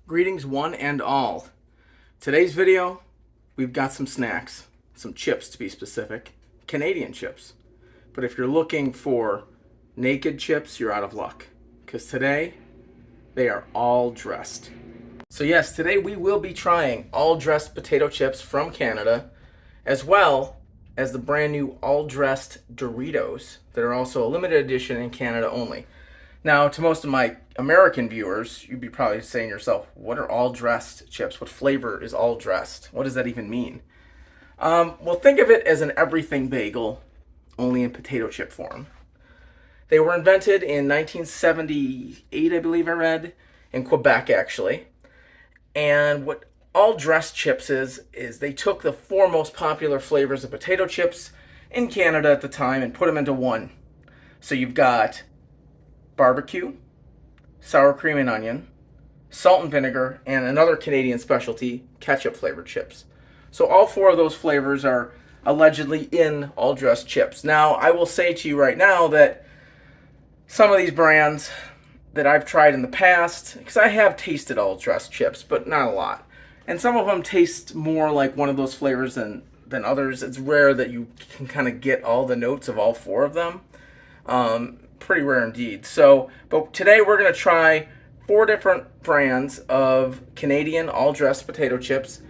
Greetings one and all. Today's video, we've got some snacks, some chips to be specific, Canadian chips. But if you're looking for naked chips, you're out of luck. Because today, they are all dressed. So yes, today we will be trying all dressed potato chips from Canada, as well as the brand new all dressed Doritos that are also a limited edition in Canada only. Now, to most of my American viewers, you'd be probably saying to yourself, what are all dressed chips? What flavor is all dressed? What does that even mean? Well, think of it as an everything bagel, only in potato chip form. They were invented in 1978, I believe I read, in Quebec, actually. And what all dressed chips is they took the four most popular flavors of potato chips in Canada at the time and put them into one. So you've got barbecue, sour cream and onion, salt and vinegar, and another Canadian specialty, ketchup flavored chips. So all four of those flavors are allegedly in all dressed chips. Now, I will say to you right now that some of these brands that I've tried in the past, because I have tasted all dressed chips, but not a lot. And some of them taste more like one of those flavors than others. It's rare that you can kind of get all the notes of all four of them. Pretty rare indeed. But today we're going to try four different brands of Canadian all-dressed potato chips,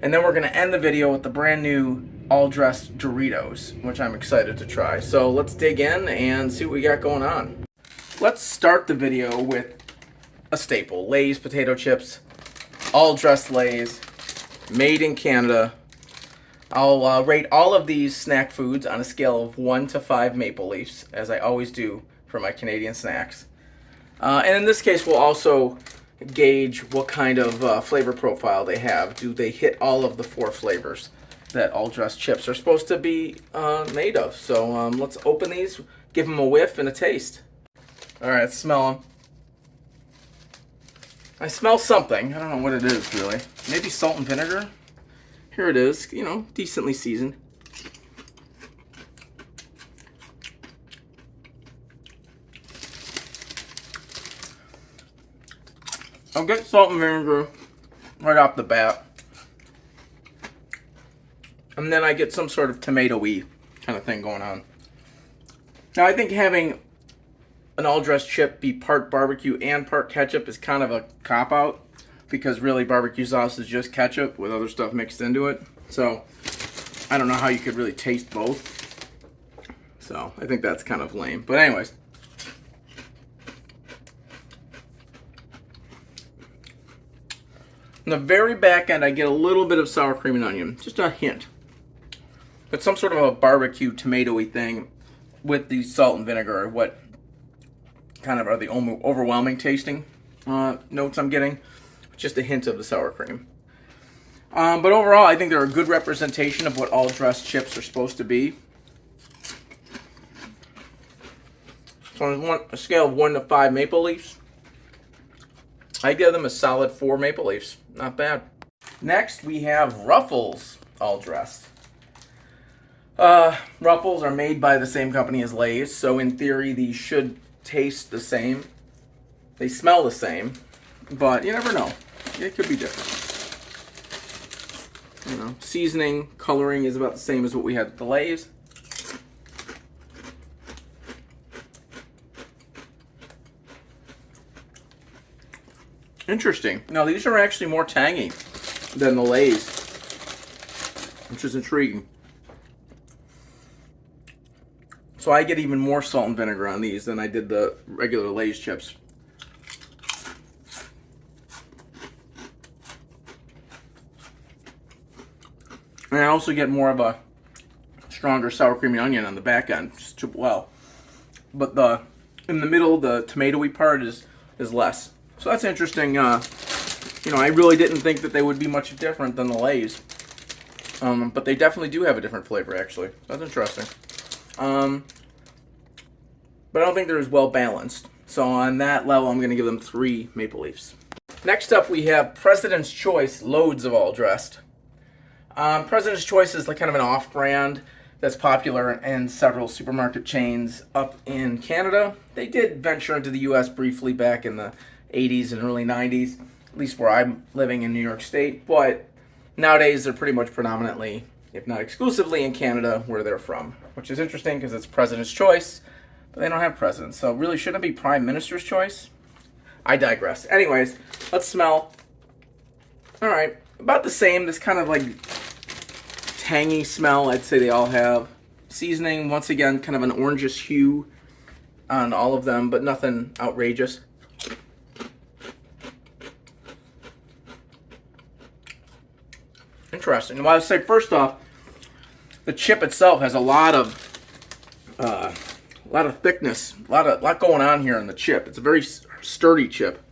and then we're going to end the video with the brand new all-dressed Doritos, which I'm excited to try. So let's dig in and see what we got going on. Let's start the video with a staple, Lay's potato chips, all-dressed Lay's, made in Canada. I'll rate all of these snack foods on a scale of 1 to 5 maple leafs, as I always do for my Canadian snacks. And in this case, we'll also gauge what kind of flavor profile they have. Do they hit all of the four flavors that all dressed chips are supposed to be made of? So let's open these, give them a whiff and a taste. All right, let's smell them. I smell something. I don't know what it is, really. Maybe salt and vinegar? Here it is, decently seasoned. I'll get salt and vinegar right off the bat. And then I get some sort of tomato-y kind of thing going on. Now, I think having an all-dressed chip be part barbecue and part ketchup is kind of a cop-out, because really barbecue sauce is just ketchup with other stuff mixed into it. So I don't know how you could really taste both. So I think that's kind of lame. But anyways. On the very back end, I get a little bit of sour cream and onion. Just a hint. But some sort of a barbecue tomato-y thing with the salt and vinegar are what kind of are the overwhelming tasting notes I'm getting. Just a hint of the sour cream. But overall, I think they're a good representation of what all dressed chips are supposed to be. So on a scale of 1 to 5 maple leafs, I give them a solid 4 maple leafs. Not bad. Next, we have Ruffles all dressed. Ruffles are made by the same company as Lay's, so in theory, these should taste the same. They smell the same, but you never know. It could be different. Seasoning, coloring is about the same as what we had at the Lay's. Interesting. Now, these are actually more tangy than the Lay's, which is intriguing. So I get even more salt and vinegar on these than I did the regular Lay's chips. And I also get more of a stronger sour cream and onion on the back end, just well. But in the middle, the tomatoey part is less. So that's interesting. I really didn't think that they would be much different than the Lay's. But they definitely do have a different flavor, actually. That's interesting. But I don't think they're as well balanced. So on that level, I'm going to give them 3 maple leafs. Next up, we have President's Choice Loads of All Dressed. President's Choice is like kind of an off-brand that's popular in several supermarket chains up in Canada. They did venture into the U.S. briefly back in the 80s and early 90s. at least where I'm living in New York State. But nowadays, they're pretty much predominantly, if not exclusively, in Canada, where they're from, which is interesting because it's president's choice, but they don't have presidents. So really, shouldn't it be prime minister's choice? I digress. Anyways, let's smell. All right, about the same. This kind of like tangy smell, I'd say they all have. Seasoning, once again, kind of an orangish hue on all of them, but nothing outrageous. Interesting. Well, I'd say first off, the chip itself has a lot of thickness, a lot going on here in the chip. It's a very sturdy chip.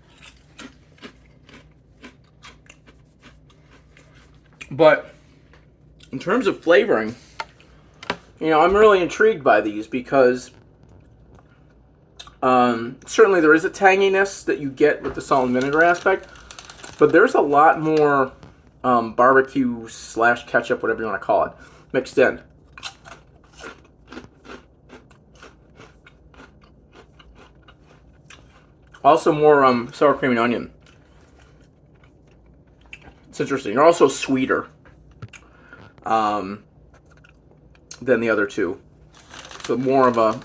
But in terms of flavoring, you know, I'm really intrigued by these because certainly there is a tanginess that you get with the salt and vinegar aspect, but there's a lot more barbecue / ketchup, whatever you want to call it, mixed in. Also more sour cream and onion. It's interesting. They're also sweeter than the other two. So more of a,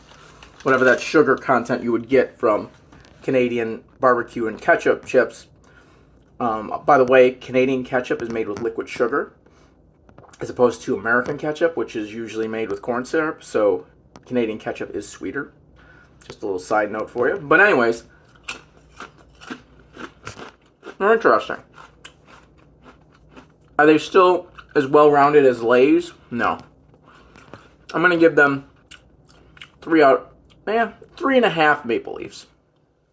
whatever that sugar content you would get from Canadian barbecue and ketchup chips. By the way, Canadian ketchup is made with liquid sugar as opposed to American ketchup, which is usually made with corn syrup. So Canadian ketchup is sweeter. Just a little side note for you. But anyways, they're interesting. Are they still as well-rounded as Lay's? No. I'm going to give them 3.5 Maple Leafs.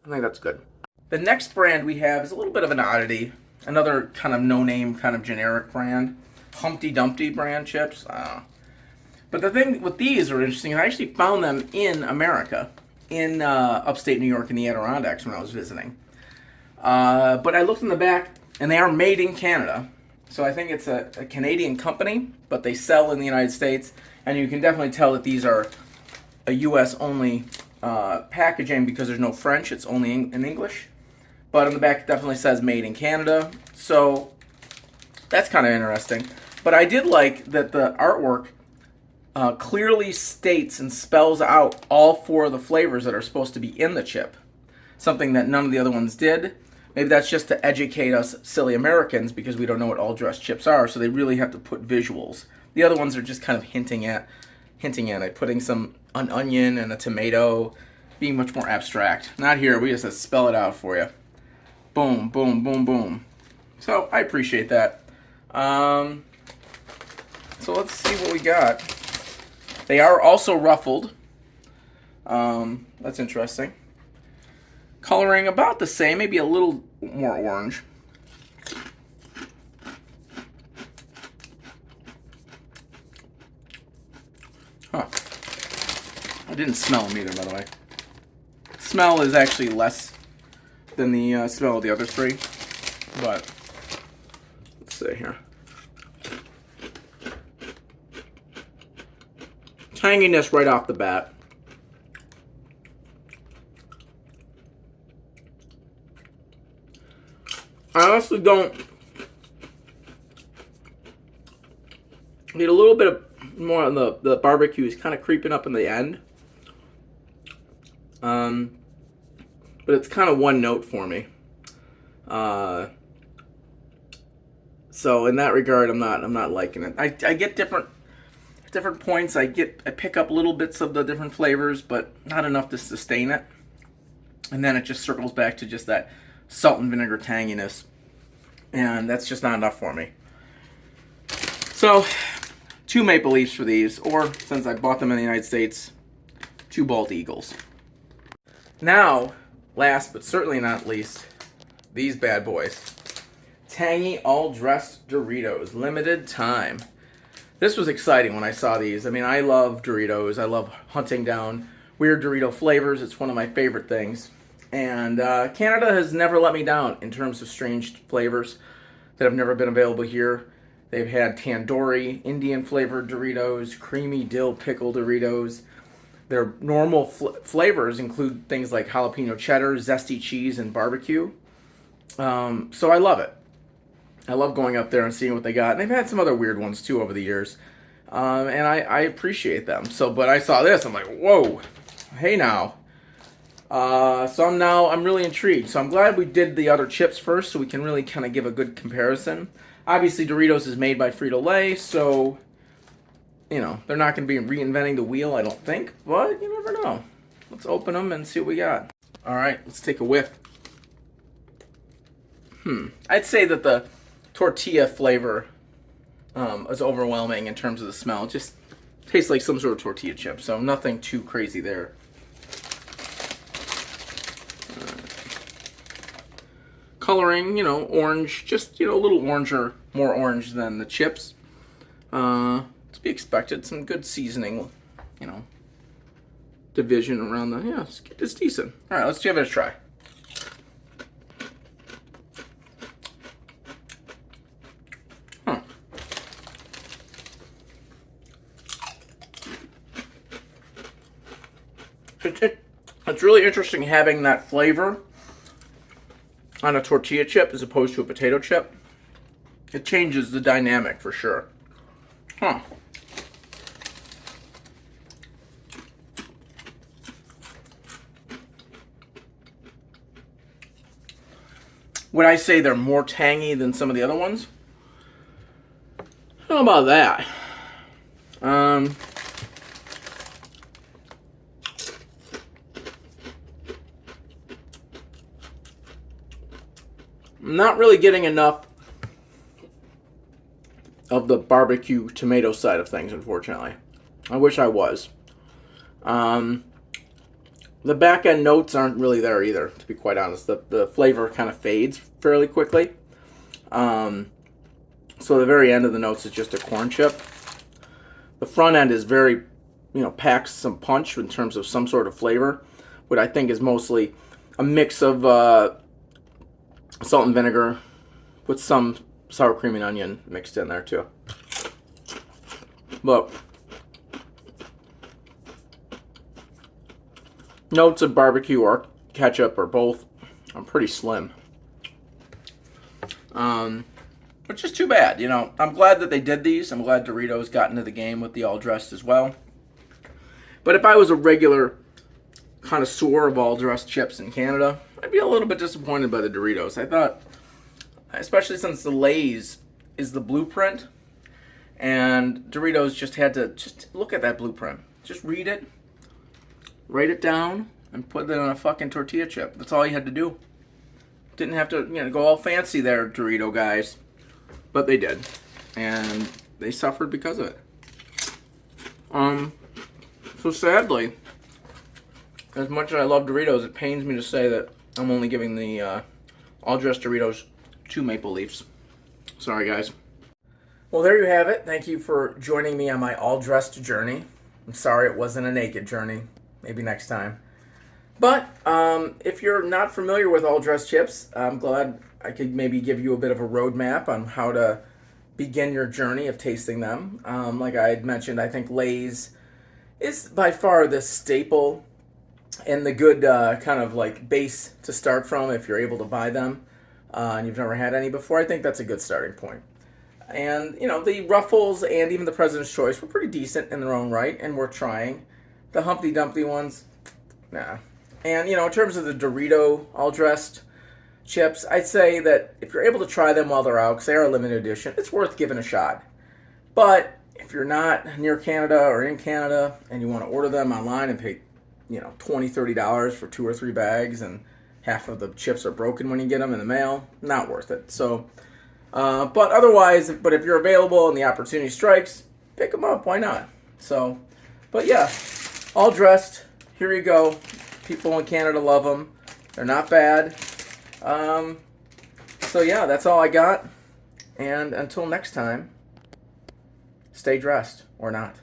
I think that's good. The next brand we have is a little bit of an oddity. Another kind of no-name, kind of generic brand. Humpty Dumpty brand chips. But the thing with these are interesting. I actually found them in America, in upstate New York in the Adirondacks when I was visiting. But I looked in the back, and they are made in Canada. So I think it's a Canadian company, but they sell in the United States. And you can definitely tell that these are a U.S.-only packaging because there's no French. It's only in English. But on the back, it definitely says made in Canada. So that's kind of interesting. But I did like that the artwork clearly states and spells out all 4 of the flavors that are supposed to be in the chip. Something that none of the other ones did. Maybe that's just to educate us silly Americans because we don't know what all dressed chips are, so they really have to put visuals. The other ones are just kind of hinting at it, putting an onion and a tomato, being much more abstract. Not here, we just have to spell it out for you. Boom, boom, boom, boom. So I appreciate that. So let's see what we got. They are also ruffled. That's interesting. Coloring about the same, maybe a little more orange. Huh. I didn't smell them either, by the way. Smell is actually less than the smell of the other 3. But, let's see here. Tanginess right off the bat. I honestly don't need a little bit of more on the barbecue is kind of creeping up in the end. But it's kind of one note for me. So in that regard, I'm not liking it. I get different points. I pick up little bits of the different flavors, but not enough to sustain it. And then it just circles back to just that salt and vinegar tanginess, and that's just not enough for me. So 2 Maple Leafs for these, or since I bought them in the United States, 2 Bald Eagles. Now, last but certainly not least, these bad boys. Tangy All Dressed Doritos, limited time. This was exciting when I saw these. I mean, I love Doritos. I love hunting down weird Dorito flavors. It's one of my favorite things. And Canada has never let me down in terms of strange flavors that have never been available here. They've had tandoori, Indian flavored Doritos, creamy dill pickle Doritos. Their normal flavors include things like jalapeno cheddar, zesty cheese, and barbecue. So I love it. I love going up there and seeing what they got. And they've had some other weird ones too over the years, and I appreciate them. So, but I saw this, I'm like, whoa, hey now. So I'm really intrigued. So I'm glad we did the other chips first, so we can really kind of give a good comparison. Obviously, Doritos is made by Frito-Lay, so you know they're not going to be reinventing the wheel, I don't think. But you never know. Let's open them and see what we got. All right, let's take a whiff. I'd say that the tortilla flavor is overwhelming in terms of the smell. It just tastes like some sort of tortilla chip, so nothing too crazy there. Coloring, you know, orange, just, you know, a little oranger, more orange than the chips. To be expected. Some good seasoning, you know, division around the, yeah, it's decent. All right, let's give it a try. It's really interesting having that flavor on a tortilla chip as opposed to a potato chip. It changes the dynamic for sure. Would I say they're more tangy than some of the other ones? How about that? I'm not really getting enough of the barbecue tomato side of things, unfortunately. I wish I was. The back end notes aren't really there either, to be quite honest. The flavor kind of fades fairly quickly. So the very end of the notes is just a corn chip. The front end is very, you know, packs some punch in terms of some sort of flavor, what I think is mostly a mix of salt and vinegar with some sour cream and onion mixed in there too. But notes of barbecue or ketchup or both are pretty slim. Which is too bad, you know. I'm glad that they did these. I'm glad Doritos got into the game with the all dressed as well. But if I was a regular connoisseur of all dressed chips in Canada, I'd be a little bit disappointed by the Doritos. I thought, especially since the Lay's is the blueprint, and Doritos just had to just look at that blueprint. Just read it, write it down, and put it on a fucking tortilla chip. That's all you had to do. Didn't have to, you know, go all fancy there, Dorito guys. But they did. And they suffered because of it. So sadly, as much as I love Doritos, it pains me to say that I'm only giving the all dressed Doritos 2 maple leafs. Sorry, guys. Well, there you have it. Thank you for joining me on my all dressed journey. I'm sorry it wasn't a naked journey. Maybe next time. But if you're not familiar with all dressed chips, I'm glad I could maybe give you a bit of a roadmap on how to begin your journey of tasting them. Like I had mentioned, I think Lay's is by far the staple and the good kind of like base to start from if you're able to buy them and you've never had any before. I think that's a good starting point. And, you know, the Ruffles and even the President's Choice were pretty decent in their own right and worth trying. The Humpty Dumpty ones, nah. And, you know, in terms of the Dorito all-dressed chips, I'd say that if you're able to try them while they're out, because they are a limited edition, it's worth giving a shot. But if you're not near Canada or in Canada and you want to order them online and pay, you know, $20, $30 for 2 or 3 bags and half of the chips are broken when you get them in the mail, not worth it. So, but otherwise, but if you're available and the opportunity strikes, pick them up. Why not? So, but yeah, all dressed. Here you go. People in Canada love them. They're not bad. So yeah, that's all I got. And until next time, stay dressed or not.